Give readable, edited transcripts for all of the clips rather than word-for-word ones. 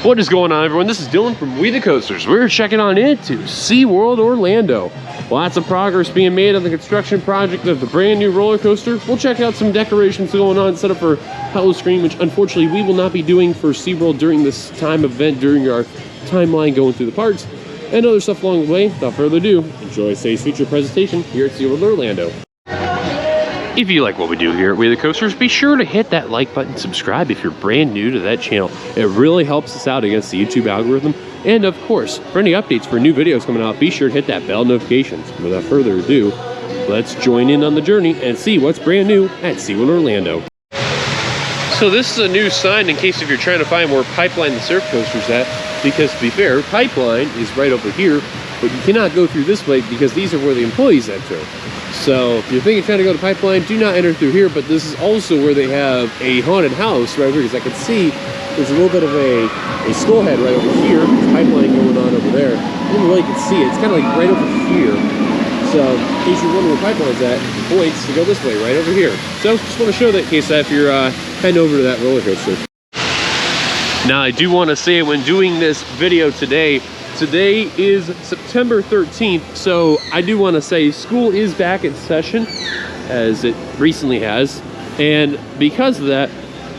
What is going on, everyone? This is Dylan from WeTheCoasters. We're checking on into Seaworld Orlando. Lots of progress being made on the construction project of the brand new roller coaster. We'll check out some decorations going on set up for Howl screen, which unfortunately we will not be doing for Seaworld during this time event, during our timeline going through the parks, and other stuff along the way. Without further ado, enjoy today's feature presentation here at Seaworld Orlando. If you like what we do here at WeTheCoasters, be sure to hit that like button, subscribe if you're brand new to that channel. It really helps us out against the YouTube algorithm. And of course, for any updates for new videos coming out, be sure to hit that bell notifications. Without further ado, let's join in on the journey and see what's brand new at SeaWorld Orlando. So this is a new sign in case if you're trying to find where Pipeline the Surf Coaster's at, because to be fair, Pipeline is right over here, but you cannot go through this way because these are where the employees enter. So if you're thinking of trying to go to Pipeline, do not enter through here, but this is also where they have a haunted house right here, because I can see there's a little bit of a skull head right over here. There's Pipeline going on over there. You don't really can see it. It's kind of like right over here. So in case you're wondering where Pipeline's at, it points to go this way, right over here. So just want to show that in case if you're heading over to that roller coaster. Now I do want to say when doing this video today is September 13th, so I do want to say school is back in session, as it recently has, and because of that,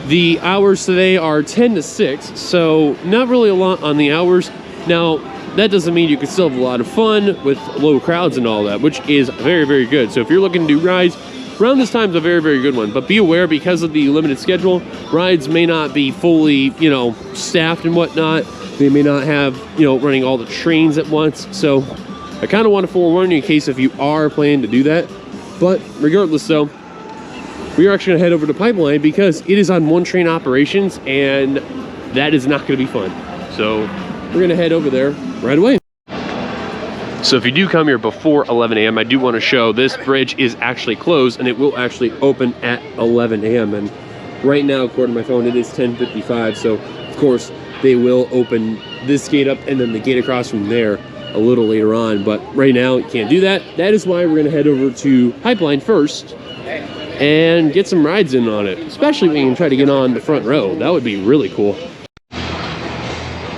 the hours today are 10 to 6, so not really a lot on the hours. Now, that doesn't mean you can still have a lot of fun with low crowds and all that, which is very, very good. So if you're looking to do rides, around this time is a very, very good one, but be aware because of the limited schedule, rides may not be fully, staffed and whatnot. They may not have, running all the trains at once. So I kind of want to forewarn you in case if you are planning to do that. But regardless though, we are actually going to head over to Pipeline because it is on one train operations and that is not going to be fun. So we're going to head over there right away. So if you do come here before 11 a.m., I do want to show this bridge is actually closed and it will actually open at 11 a.m. And right now, according to my phone, it is 10:55. So of course, they will open this gate up and then the gate across from there a little later on. But right now, you can't do that. That is why we're going to head over to Pipeline first and get some rides in on it, especially when you can try to get on the front row. That would be really cool.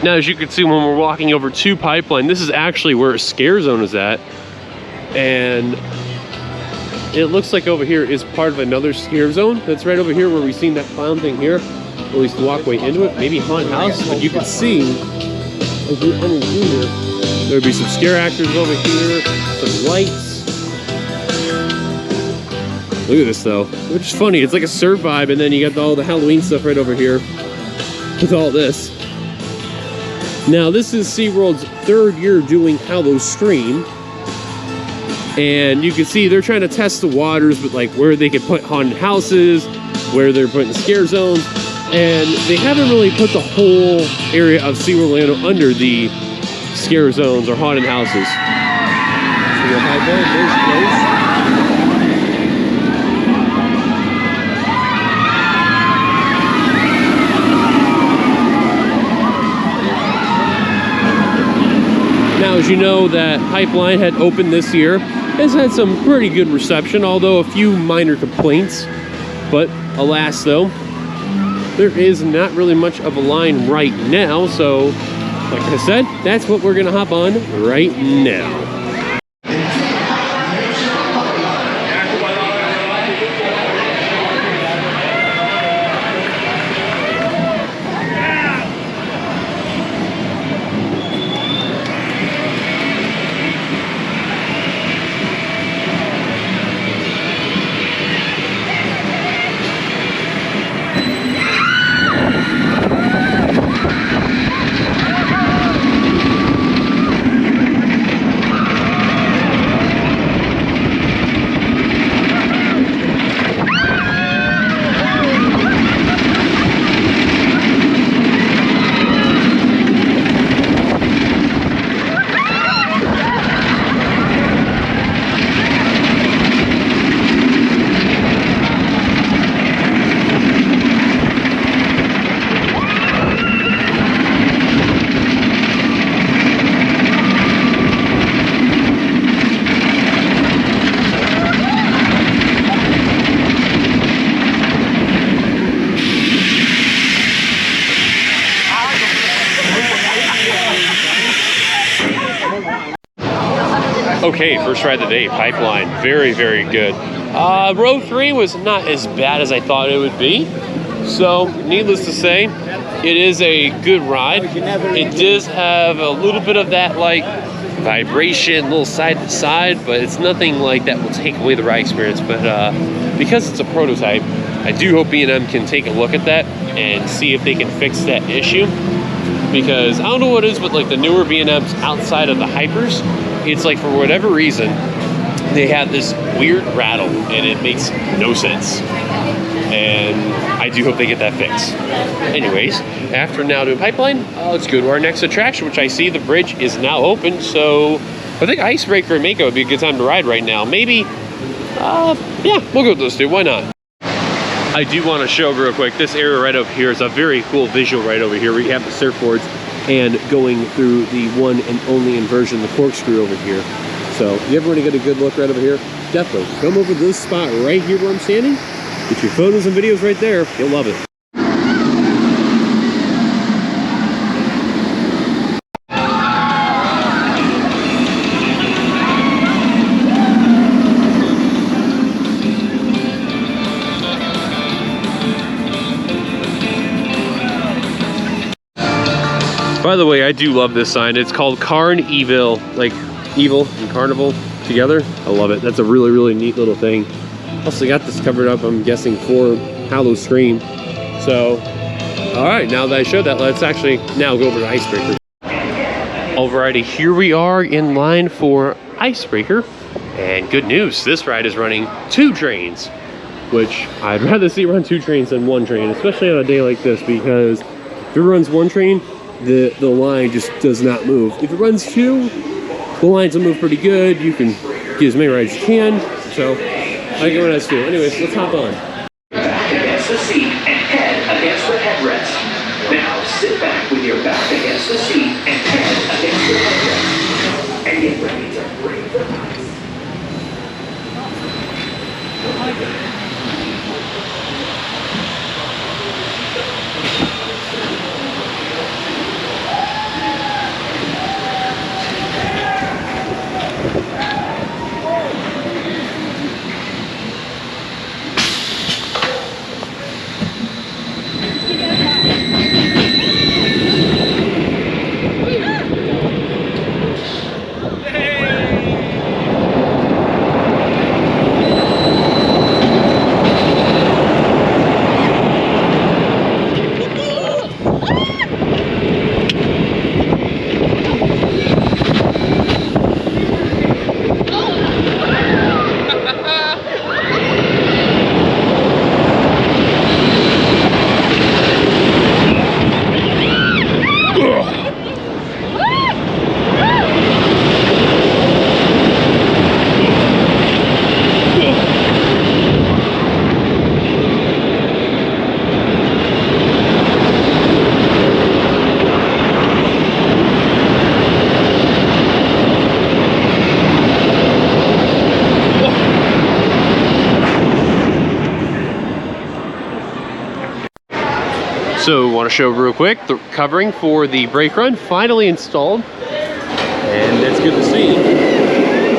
Now, as you can see when we're walking over to Pipeline, this is actually where a scare zone is at. And it looks like over here is part of another scare zone. That's right over here where we've seen that clown thing here. At least the walkway into it, maybe haunted house, but you can see as you enter through here, there'll be some scare actors over here, some lights. Look at this though, which is funny. It's like a surf vibe, and then you got all the Halloween stuff right over here with all this. Now this is SeaWorld's third year doing Howl Scream, and you can see they're trying to test the waters with like where they can put haunted houses, where they're putting scare zones. And they haven't really put the whole area of SeaWorld Orlando under the scare zones or haunted houses. Now, as you know, that Pipeline had opened this year, has had some pretty good reception, although a few minor complaints. But alas, though, there is not really much of a line right now, so like I said, that's what we're gonna hop on right now. Okay, first ride of the day, Pipeline. Very, very good. Row 3 was not as bad as I thought it would be. So, needless to say, it is a good ride. It does have a little bit of that, like, vibration, a little side to side, but it's nothing like that will take away the ride experience. But because it's a prototype, I do hope B&M can take a look at that and see if they can fix that issue. Because I don't know what it is, but like the newer B&Ms outside of the hypers, it's like for whatever reason, they have this weird rattle and it makes no sense. And I do hope they get that fixed. Anyways, after now doing Pipeline, let's go to our next attraction, which I see the bridge is now open. So I think Icebreaker and Mako would be a good time to ride right now. Maybe, yeah, we'll go with those two. Why not? I do want to show real quick, this area right over here is a very cool visual right over here where you have the surfboards and going through the one and only inversion, the corkscrew over here. So if you ever want to get a good look right over here, definitely come over to this spot right here where I'm standing. Get your photos and videos right there. You'll love it. By the way, I do love this sign. It's called Carn-Evil, like evil and carnival together. I love it. That's a really, really neat little thing. Also got this covered up, I'm guessing, for Halloween Scream. So, all right, now that I showed that, let's actually now go over to Icebreaker. Alrighty, here we are in line for Icebreaker. And good news, this ride is running 2 trains, which I'd rather see run 2 trains than 1 train, especially on a day like this, because if it runs 1 train, the line just does not move. If it runs 2, the lines will move pretty good. You can get as many rides as you can. So I like it when that's 2. Anyways, let's hop on. Back against the seat and head against the headrest. Now sit back with your back against the seat and head against the headrest. And get ready to break the ice. So want to show real quick, the covering for the brake run finally installed, and that's good to see.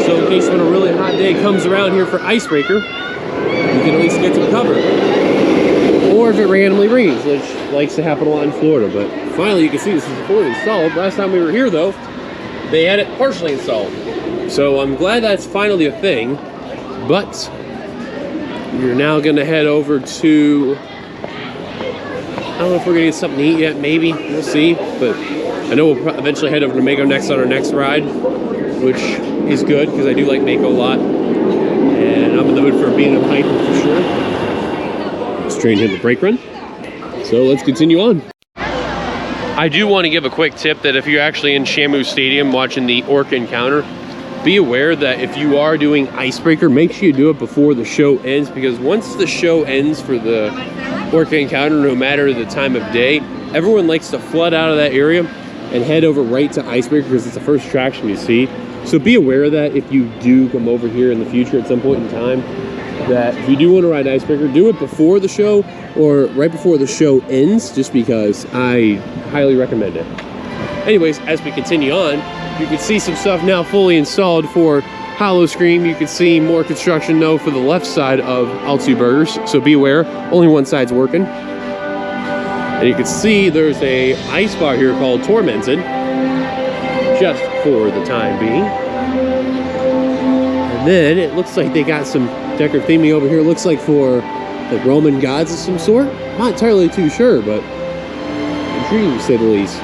So in case when a really hot day comes around here for Icebreaker, you can at least get some cover. Or if it randomly rains, which likes to happen a lot in Florida, but finally you can see this is fully installed. Last time we were here though, they had it partially installed. So I'm glad that's finally a thing, but we're now gonna head over to, I don't know if we're gonna get something to eat yet, maybe, we'll see. But I know we'll eventually head over to Mako next on our next ride, which is good because I do like Mako a lot. And I'm in the mood for being a hiker for sure. This train hit the brake run. So let's continue on. I do want to give a quick tip that if you're actually in Shamu Stadium watching the Orca Encounter, be aware that if you are doing Icebreaker, make sure you do it before the show ends, because once the show ends for the Orca Encounter, no matter the time of day, everyone likes to flood out of that area and head over right to Icebreaker because it's the first attraction you see. So be aware of that if you do come over here in the future at some point in time, that if you do want to ride Icebreaker, do it before the show or right before the show ends, just because I highly recommend it. Anyways, as we continue on, you can see some stuff now fully installed for Hollow Scream, you can see more construction though for the left side of L2 Burgers, so beware, only one side's working. And you can see there's a ice bar here called Tormented, just for the time being. And then it looks like they got some decorative theming over here, looks like for the Roman gods of some sort. Not entirely too sure, but intriguing to say the least.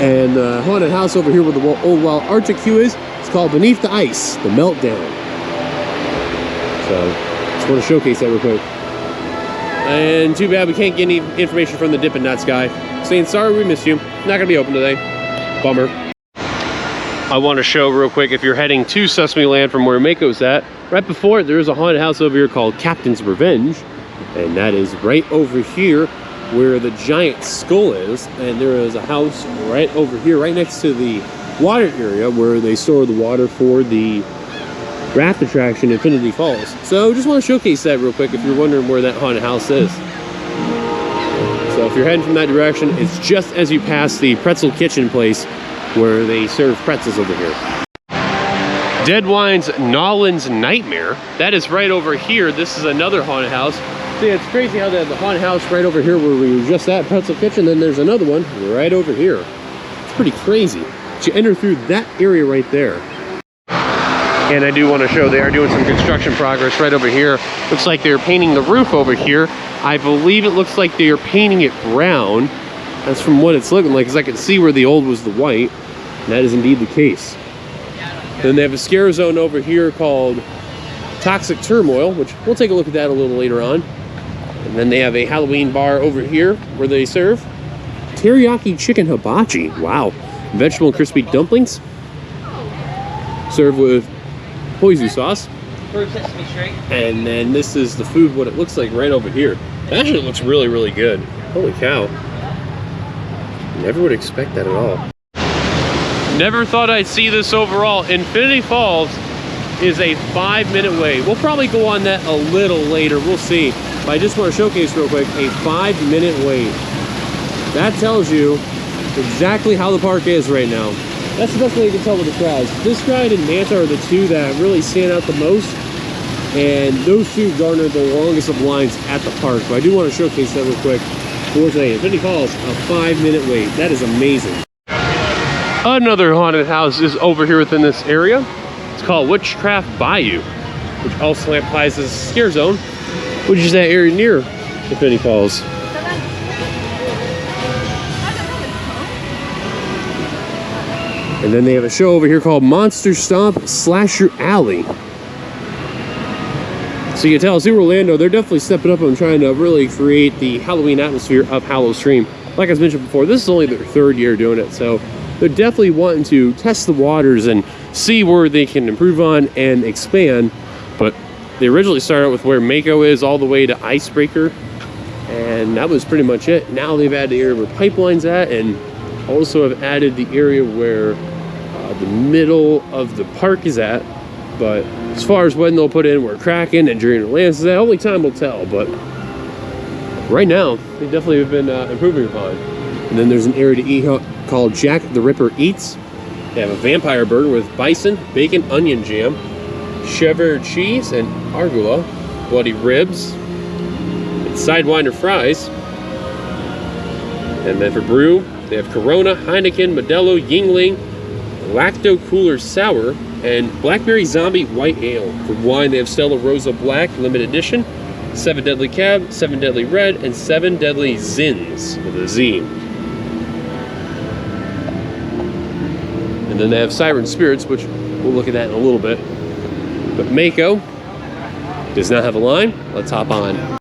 And the haunted house over here where the old wild Arctic queue is, it's called Beneath the Ice, the Meltdown. So, just want to showcase that real quick. And too bad we can't get any information from the Dippin' Nuts guy. Saying sorry we missed you. Not gonna be open today. Bummer. I want to show real quick, if you're heading to Sesame Land from where Mako's at, right before it, there is a haunted house over here called Captain's Revenge. And that is right over here where the giant skull is. And there is a house right over here, right next to the water area where they store the water for the raft attraction Infinity Falls. So just want to showcase that real quick if you're wondering where that haunted house is. So if you're heading from that direction, it's just as you pass the pretzel kitchen place where they serve pretzels over here. Dead Wine's Nolan's Nightmare, that is right over here. This is another haunted house. See, it's crazy how they have the haunted house right over here where we were just at, pretzel kitchen, then there's another one right over here. It's pretty crazy. But you enter through that area right there. And I do want to show they are doing some construction progress right over here. Looks like they're painting the roof over here. I believe it looks like they are painting it brown. That's from what it's looking like, because I can see where the old was the white. And that is indeed the case. Then they have a scare zone over here called Toxic Turmoil, which we'll take a look at that a little later on. And then they have a Halloween bar over here where they serve teriyaki chicken hibachi. Wow. Vegetable and crispy dumplings. Served with poisu sauce. And then this is the food, what it looks like right over here. It actually looks really, really good. Holy cow. Never would expect that at all. Never thought I'd see this overall. Infinity Falls is a 5-minute wait. We'll probably go on that a little later. We'll see. But I just want to showcase real quick a 5-minute wait. That tells you exactly how the park is right now. That's the best way you can tell with the crowds. This ride and Manta are the two that really stand out the most. And those two garner the longest of lines at the park. So I do want to showcase that real quick. For today, Infinity Falls, a 5-minute wait. That is amazing. Another haunted house is over here within this area. It's called Witchcraft Bayou, which also occupies this scare zone, which is that area near Infinity Falls. And then they have a show over here called Monster Stomp Slasher Alley. So you can tell, Seaworld Orlando, they're definitely stepping up and trying to really create the Halloween atmosphere of Howl Stream. Like I mentioned before, this is only their 3rd year doing it, so they're definitely wanting to test the waters and see where they can improve on and expand. But they originally started out with where Mako is all the way to Icebreaker, and that was pretty much it. Now they've added the area where Pipeline's at, and also have added the area where the middle of the park is at. But as far as when they'll put in where Kraken and Dreamland is at, only time will tell. But right now, they definitely have been improving upon. And then there's an area to eat called Jack the Ripper Eats. They have a vampire burger with bison, bacon, onion jam, cheddar cheese, and arugula, bloody ribs, and Sidewinder fries. And then for brew, they have Corona, Heineken, Modelo, Yingling, Lacto Cooler Sour, and Blackberry Zombie White Ale. For wine, they have Stella Rosa Black Limited Edition, 7 Deadly Cab, 7 Deadly Red, and 7 Deadly Zins with a Z. And then they have Siren Spirits, which we'll look at that in a little bit. But Mako does not have a line. Let's hop on.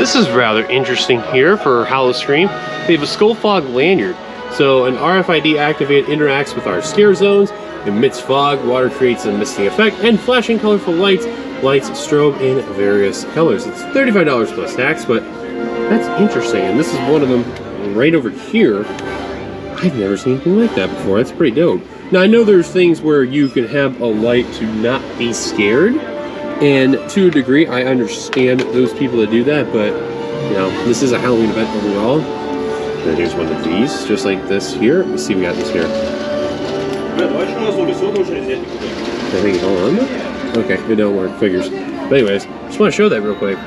This is rather interesting here for Howl Scream. They have a Skull Fog lanyard. So an RFID activated interacts with our scare zones, emits fog, water creates a misting effect, and flashing colorful lights strobe in various colors. It's $35 plus tax, but that's interesting. And this is one of them right over here. I've never seen anything like that before. That's pretty dope. Now I know there's things where you can have a light to not be scared, and to a degree I understand those people that do that, but you know, this is a Halloween event overall. And here's one of these, just like this here. Let me see, we got this here. I think it's on. Okay, it don't work, figures. But anyways, just want to show that real quick.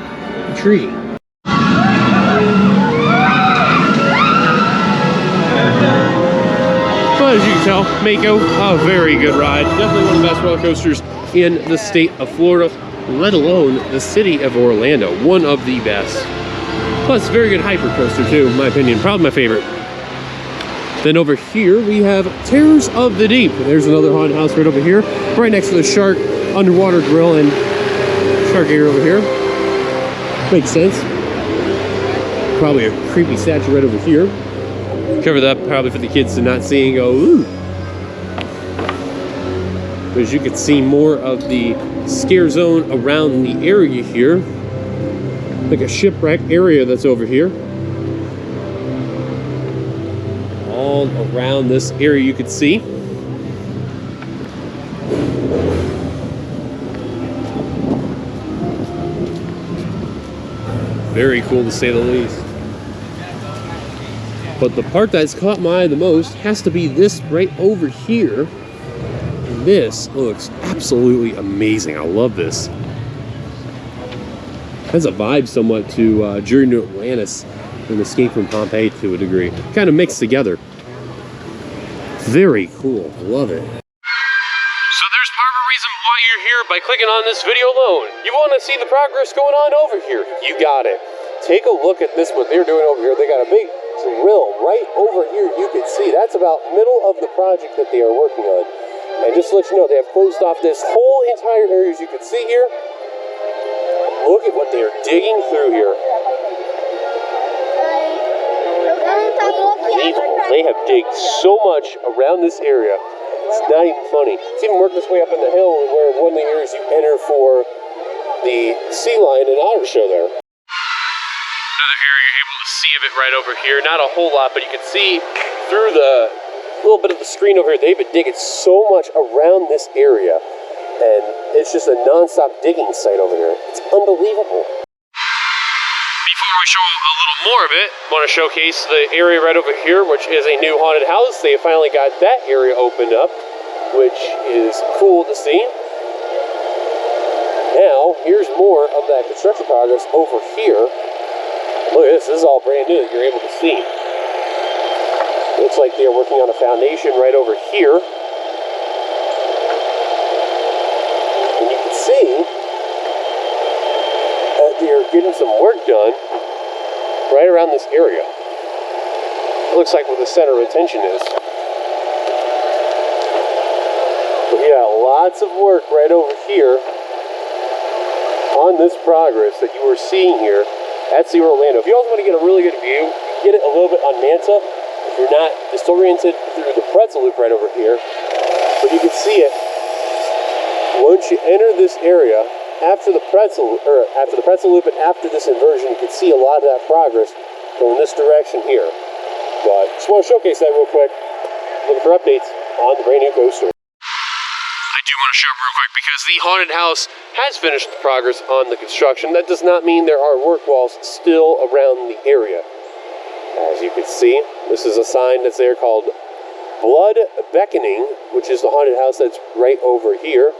Intriguing. But as you can tell, Mako, a very good ride. Definitely one of the best roller coasters in the state of Florida, let alone the city of Orlando. One of the best. Plus, very good hyper coaster too, in my opinion. Probably my favorite. Then over here, we have Terrors of the Deep. There's another haunted house right over here. Right next to the shark underwater grill and shark area over here. Makes sense. Probably a creepy statue right over here. Cover that probably for the kids to not see and go, ooh. But as you can see more of the scare zone around the area here. Like a shipwreck area that's over here. All around this area you can see. Very cool to say the least. But the part that's caught my eye the most has to be this right over here. And this looks absolutely amazing. I love this. Has a vibe somewhat to Journey to Atlantis and Escape from Pompeii to a degree. Kind of mixed together. Very cool. Love it. So there's part of the reason why you're here by clicking on this video alone. You want to see the progress going on over here. You got it. Take a look at this, what they're doing over here. They got a big drill right over here. You can see that's about middle of the project that they are working on. And just to let you know, they have closed off this whole entire area, as you can see here. Look at what they are digging through here. Unbelievable. They have digged so much around this area. It's not even funny. It's even worked its way up in the hill where one of the areas you enter for the sea lion and otter show there. Another area you're able to see of it right over here. Not a whole lot, but you can see through the little bit of the screen over here. They've been digging so much around this area. And it's just a non-stop digging site over here. It's unbelievable. Before we show a little more of it, I want to showcase the area right over here, which is a new haunted house. They finally got that area opened up, which is cool to see. Now, here's more of that construction progress over here. Look at this. This is all brand new that you're able to see. Looks like they're working on a foundation right over here. See that they're getting some work done right around this area. It looks like where the center of attention is. But yeah, lots of work right over here on this progress that you are seeing here at Seaworld Orlando. If you also want to get a really good view, get it a little bit on Manta. If you're not disoriented through the pretzel loop right over here, but you can see it. Once you enter this area, after the pretzel loop and after this inversion, you can see a lot of that progress going this direction here. But just want to showcase that real quick. Looking for updates on the brand new coaster. I do want to show up real quick because the haunted house has finished the progress on the construction. That does not mean there are work walls still around the area. As you can see, this is a sign that's there called Blood Beckoning, which is the haunted house that's right over here.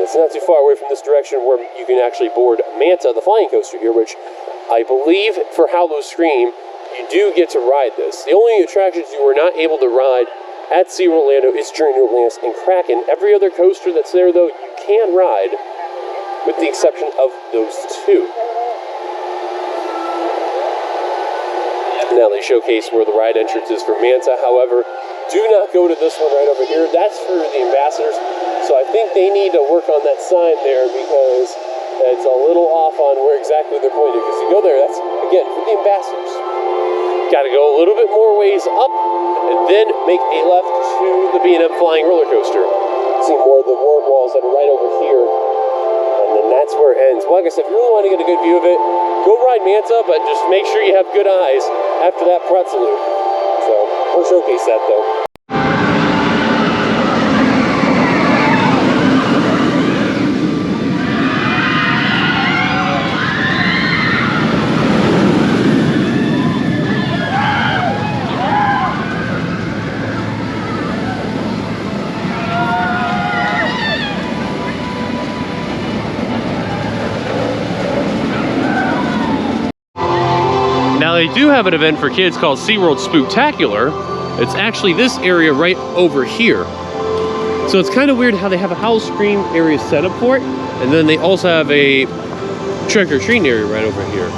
It's not too far away from this direction where you can actually board Manta, the flying coaster here, which I believe for Howl Scream, you do get to ride this. The only attractions you were not able to ride at Seaworld Orlando is Journey to Atlantis and Kraken. Every other coaster that's there, though, you can ride, with the exception of those two. Now they showcase where the ride entrance is for Manta. However, do not go to this one right over here. That's for the ambassadors. So I think they need to work on that sign there because It's a little off on where exactly they're pointing, because you go there, that's, again, for the ambassadors. Got to go a little bit more ways up, and then make a left to the B&M Flying Roller Coaster. See more of the board walls that are right over here, and then that's where it ends. Well, like I said, if you really want to get a good view of it, go ride Manta, but just make sure you have good eyes after that pretzel loop. So, we'll showcase that though. Now they do have an event for kids called Seaworld Spooktacular. It's actually this area right over here. So it's kind of weird how they have a Howl Scream area set up for it, and then they also have a trick-or-treat area right over here.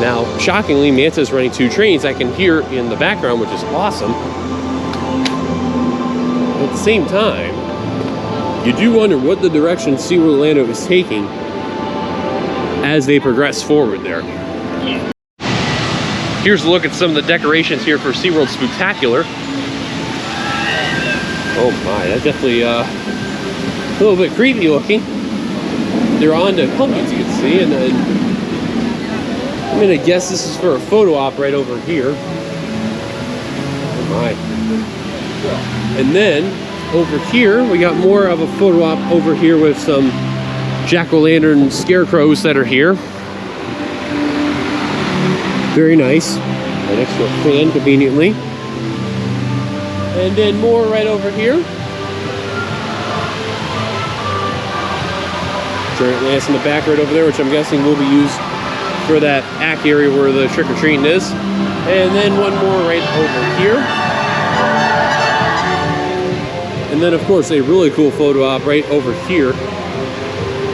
Now, shockingly, Manta is running 2 trains I can hear in the background, which is awesome. At the same time, you do wonder what the direction SeaWorld Orlando is taking as they progress forward there. Here's a look at some of the decorations here for SeaWorld Spooktacular. Oh my, that's definitely a little bit creepy looking. They're on to pumpkins, you can see, and then I'm gonna guess this is for a photo op right over here. Oh my. And then over here, we got more of a photo op over here with some jack-o'-lantern scarecrows that are here. Very nice. Right next to a fan, conveniently. And then more right over here. Giant lance in the back right over there, which I'm guessing will be used for that act area where the trick-or-treating is. And then one more right over here. And then, of course, a really cool photo op right over here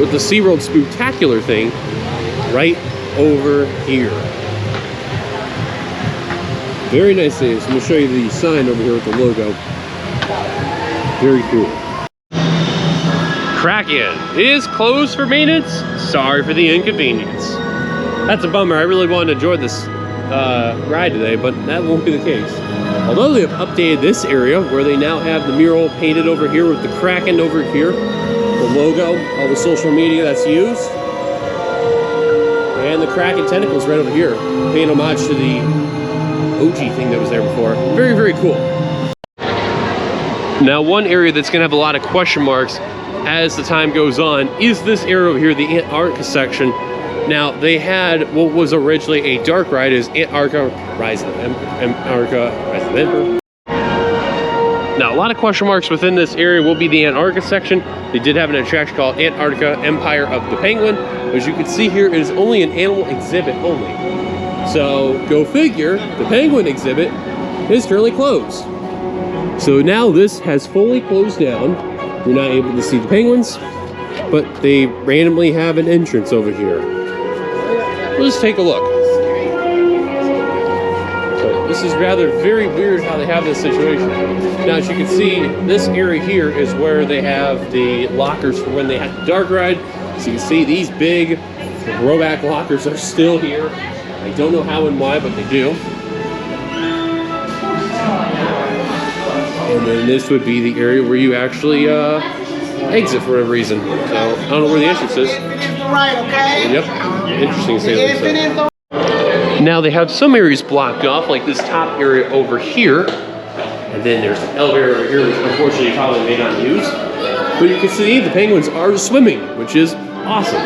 with the SeaWorld Spooktacular thing right over here. Very nice things. I'm going to show you the sign over here with the logo. Very cool. Kraken is closed for maintenance. Sorry for the inconvenience. That's a bummer. I really wanted to enjoy this ride today, but that won't be the case. Although they have updated this area where they now have the mural painted over here with the Kraken over here, the logo, all the social media that's used, and the Kraken tentacles right over here, paying homage to the OG thing that was there before. Very, very cool. Now, one area that's going to have a lot of question marks as the time goes on is this area over here, the Antarctica section. Now, they had what was originally a dark ride is Antarctica Rise of the Emperor. Now, a lot of question marks within this area will be the Antarctica section. They did have an attraction called Antarctica Empire of the Penguin. As you can see here, it is only an animal exhibit only. So, go figure, the penguin exhibit is currently closed. So now this has fully closed down. You're not able to see the penguins, but they randomly have an entrance over here. We'll just take a look. But this is rather very weird how they have this situation. Now, as you can see, this area here is where they have the lockers for when they had the dark ride. So you can see these big throwback lockers are still here. I don't know how and why, but they do. And then this would be the area where you actually exit for whatever reason. So I don't know where the entrance is. Yep, interesting to say that. Now they have some areas blocked off, like this top area over here. And then there's an elevator over here, which unfortunately you probably may not use. But you can see the penguins are swimming, which is awesome.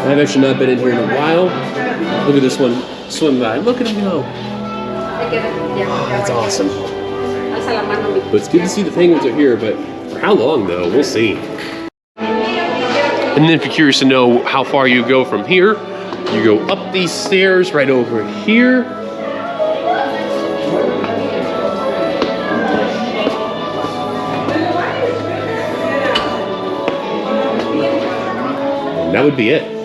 I've actually not been in here in a while. Look at this one swim by. Look at him go. Oh, that's awesome. But it's good to see the penguins are here, but for how long though, we'll see. And then if you're curious to know how far you go from here, you go up these stairs right over here. And that would be it.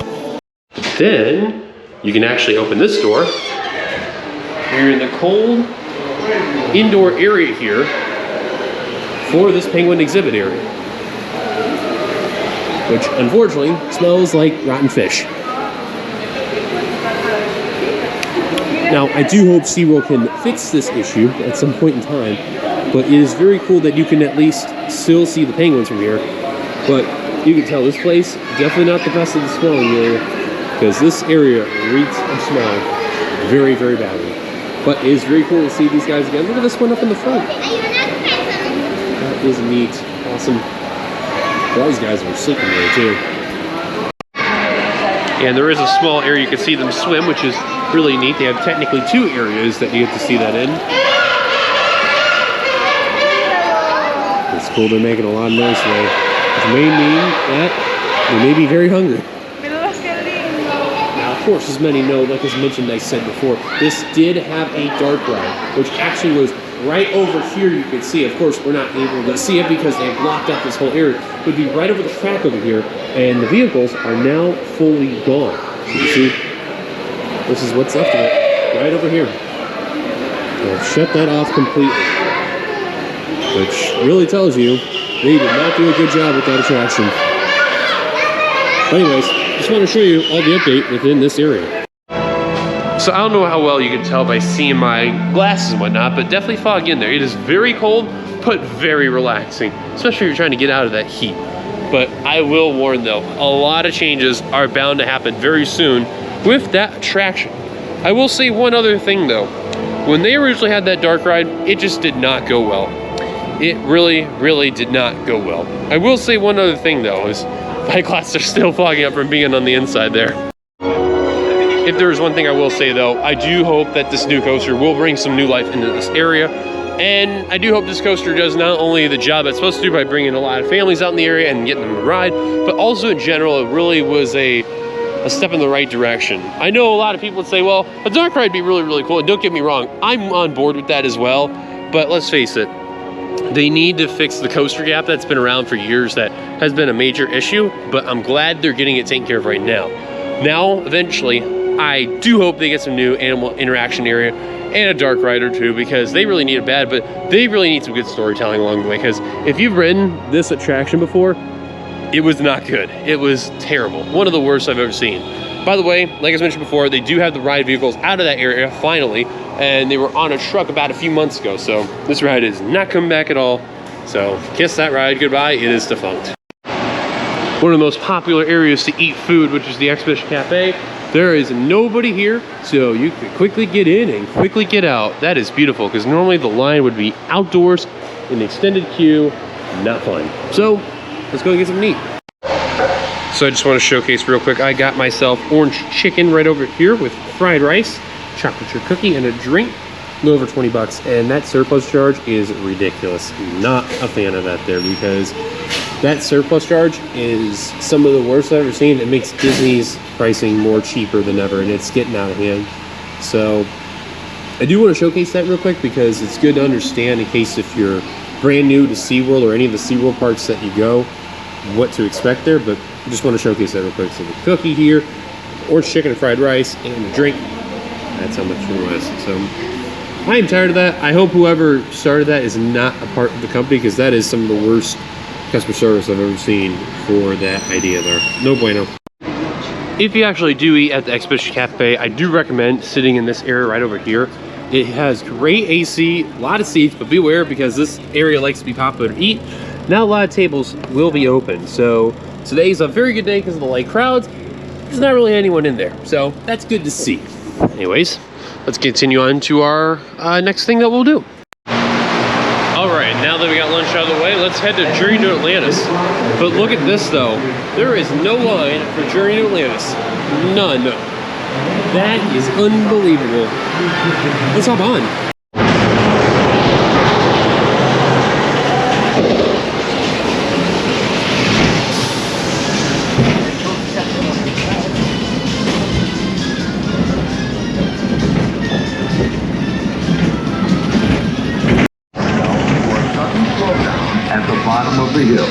Then you can actually open this door. You're in the cold indoor area here for this penguin exhibit area. which unfortunately smells like rotten fish. Now, I do hope SeaWorld can fix this issue at some point in time, but it is very cool that you can at least still see the penguins from here. But you can tell this place, definitely not the best of the smelling area, because this area reeks of smell very, very badly. But it is very cool to see these guys again. Look at this one up in the front. That is neat. Awesome. Well, these guys are sleeping there too. And there is a small area you can see them swim, which is really neat. They have technically 2 areas that you get to see that in. It's cool, they're making a lot of noise today, which may mean that they may be very hungry. Now, of course, as many know, like as mentioned, I said before, this did have a dark ride, which actually was right over here. You can see, of course, we're not able to see it because they blocked up this whole area. It would be right over the track over here, and the vehicles are now fully gone. You see, this is what's left of it, right over here. They've shut that off completely, which really tells you they did not do a good job with that attraction. But anyways, just want to show you all the update within this area. So I don't know how well you can tell by seeing my glasses and whatnot, but definitely fog in there. It is very cold, but very relaxing, especially if you're trying to get out of that heat. But I will warn though, a lot of changes are bound to happen very soon with that attraction. I will say one other thing though. When they originally had that dark ride, it just did not go well. It really, really did not go well. I will say one other thing though, is my glasses are still fogging up from being on the inside there. If there is one thing I will say though, I do hope that this new coaster will bring some new life into this area. And I do hope this coaster does not only the job it's supposed to do by bringing a lot of families out in the area and getting them to ride, but also in general, it really was a step in the right direction. I know a lot of people would say, well, a dark ride would be really, really cool. And don't get me wrong, I'm on board with that as well. But let's face it, they need to fix the coaster gap that's been around for years that has been a major issue, but I'm glad they're getting it taken care of right now. Now, eventually, I do hope they get some new animal interaction area and a dark ride or 2, because they really need it bad, but they really need some good storytelling along the way, because if you've ridden this attraction before, it was not good. It was terrible. One of the worst I've ever seen. By the way, like I mentioned before, they do have the ride vehicles out of that area finally, and they were on a truck about a few months ago, so this ride is not coming back at all. So kiss that ride goodbye, it is defunct. One of the most popular areas to eat food, which is the Exhibition Cafe. There is nobody here, so you can quickly get in and quickly get out. That is beautiful, because normally the line would be outdoors in the extended queue. Not fun. So let's go get some meat. So I just want to showcase real quick, I got myself orange chicken right over here with fried rice, chocolate chip cookie, and a drink. A little over 20 bucks, and that surplus charge is ridiculous. Not a fan of that there, because that surplus charge is some of the worst I've ever seen. It makes Disney's pricing more cheaper than ever, and it's getting out of hand. So I do want to showcase that real quick, because it's good to understand in case if you're brand new to SeaWorld or any of the SeaWorld parks that you go, what to expect there. But I just want to showcase that real quick. So the cookie here, orange chicken and fried rice, and the drink. That's how much it was. So I am tired of that. I hope whoever started that is not a part of the company, because that is some of the worst customer service I've ever seen for that idea there. No bueno. If you actually do eat at the Exhibition Cafe, I do recommend sitting in this area right over here. It has great AC, a lot of seats, but beware, because this area likes to be popular to eat. Not a lot of tables will be open. So today's a very good day because of the light crowds. There's not really anyone in there, so that's good to see. Anyways, let's continue on to our next thing that we'll do. All right, now that we got lunch out of the way, let's head to Journey to Atlantis. But look at this though. There is no line for Journey to Atlantis. None. That is unbelievable. Let's hop on. At the bottom of the hill.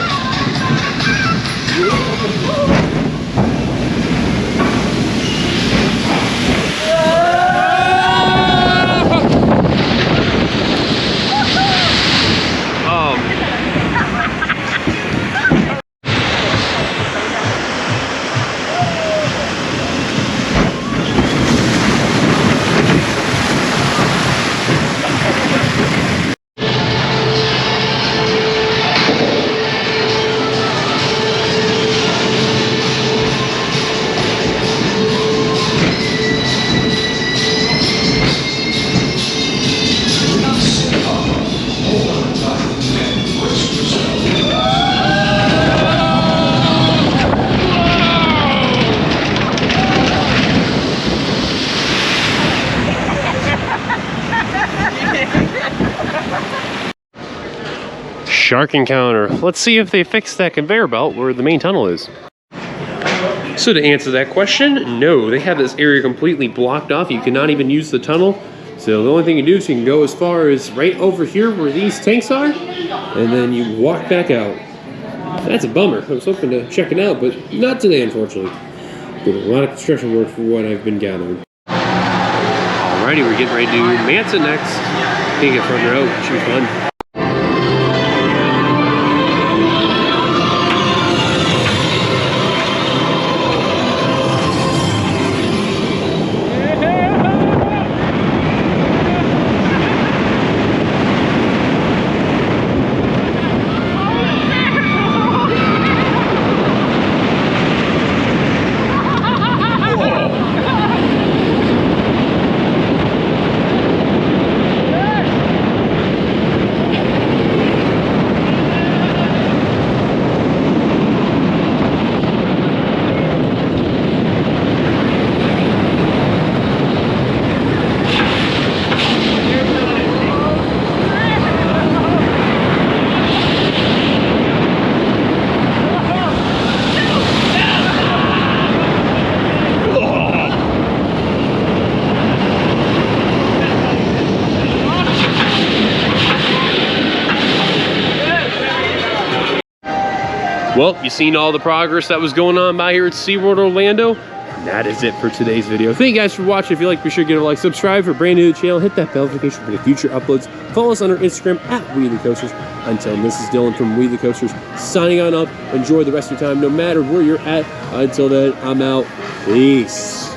Shark encounter. Let's see if they fixed that conveyor belt where the main tunnel is. So to answer that question, no, they have this area completely blocked off. You cannot even use the tunnel. So the only thing you do is you can go as far as right over here where these tanks are, and then you walk back out. That's a bummer. I was hoping to check it out, but not today, unfortunately. But a lot of construction work for what I've been gathering. Alrighty, we're getting ready to do Mansa next. Can't get front row, should be fun. Well, you've seen all the progress that was going on by here at SeaWorld Orlando. And that is it for today's video. Thank you guys for watching. If you like, be sure to give it a like, subscribe if you're brand new to the channel, hit that bell notification for the future uploads. Follow us on our Instagram at WeTheCoasters. Until then, this is Dylan from WeTheCoasters signing on up. Enjoy the rest of your time, no matter where you're at. Until then, I'm out. Peace.